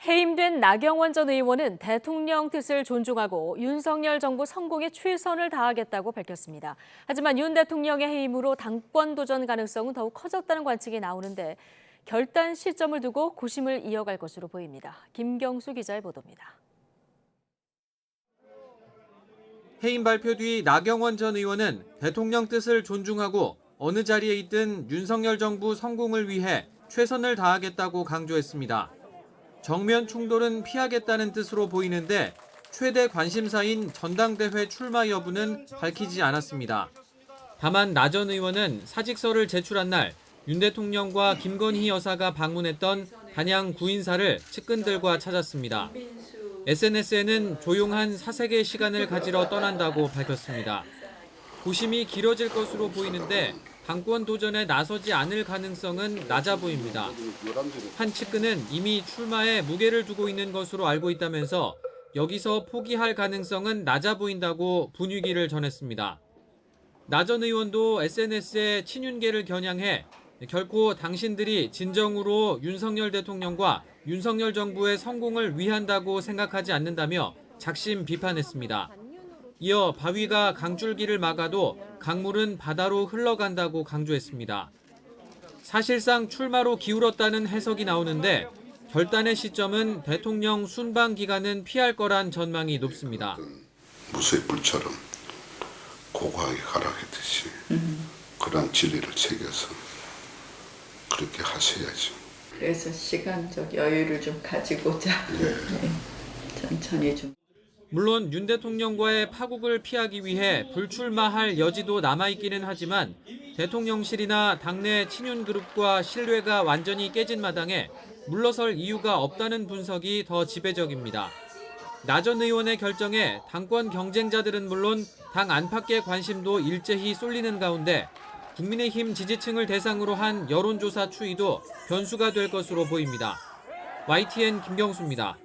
해임된 나경원 전 의원은 대통령 뜻을 존중하고 윤석열 정부 성공에 최선을 다하겠다고 밝혔습니다. 하지만 윤 대통령의 해임으로 당권 도전 가능성은 더욱 커졌다는 관측이 나오는데 결단 시점을 두고 고심을 이어갈 것으로 보입니다. 김경수 기자의 보도입니다. 해임 발표 뒤 나경원 전 의원은 대통령 뜻을 존중하고 어느 자리에 있든 윤석열 정부 성공을 위해 최선을 다하겠다고 강조했습니다. 정면 충돌은 피하겠다는 뜻으로 보이는데 최대 관심사인 전당대회 출마 여부는 밝히지 않았습니다. 다만 나 전 의원은 사직서를 제출한 날 윤 대통령과 김건희 여사가 방문했던 단양 구인사를 측근들과 찾았습니다. SNS에는 조용한 사색의 시간을 가지러 떠난다고 밝혔습니다. 고심이 길어질 것으로 보이는데 당권 도전에 나서지 않을 가능성은 낮아 보입니다. 한 측근은 이미 출마에 무게를 두고 있는 것으로 알고 있다면서 여기서 포기할 가능성은 낮아 보인다고 분위기를 전했습니다. 나 전 의원도 SNS에 친윤계를 겨냥해 결코 당신들이 진정으로 윤석열 대통령과 윤석열 정부의 성공을 위한다고 생각하지 않는다며 작심 비판했습니다. 이어 바위가 강줄기를 막아도 강물은 바다로 흘러간다고 강조했습니다. 사실상 출마로 기울었다는 해석이 나오는데 결단의 시점은 대통령 순방 기간은 피할 거란 전망이 높습니다. 무쇠 불처럼 고고하게 가라앉듯이 그런 진리를 새겨서 그렇게 하셔야죠. 그래서 시간적 여유를 좀 가지고자 천천히 좀. 물론 윤 대통령과의 파국을 피하기 위해 불출마할 여지도 남아있기는 하지만 대통령실이나 당내 친윤그룹과 신뢰가 완전히 깨진 마당에 물러설 이유가 없다는 분석이 더 지배적입니다. 나 전 의원의 결정에 당권 경쟁자들은 물론 당 안팎의 관심도 일제히 쏠리는 가운데 국민의힘 지지층을 대상으로 한 여론조사 추이도 변수가 될 것으로 보입니다. YTN 김경수입니다.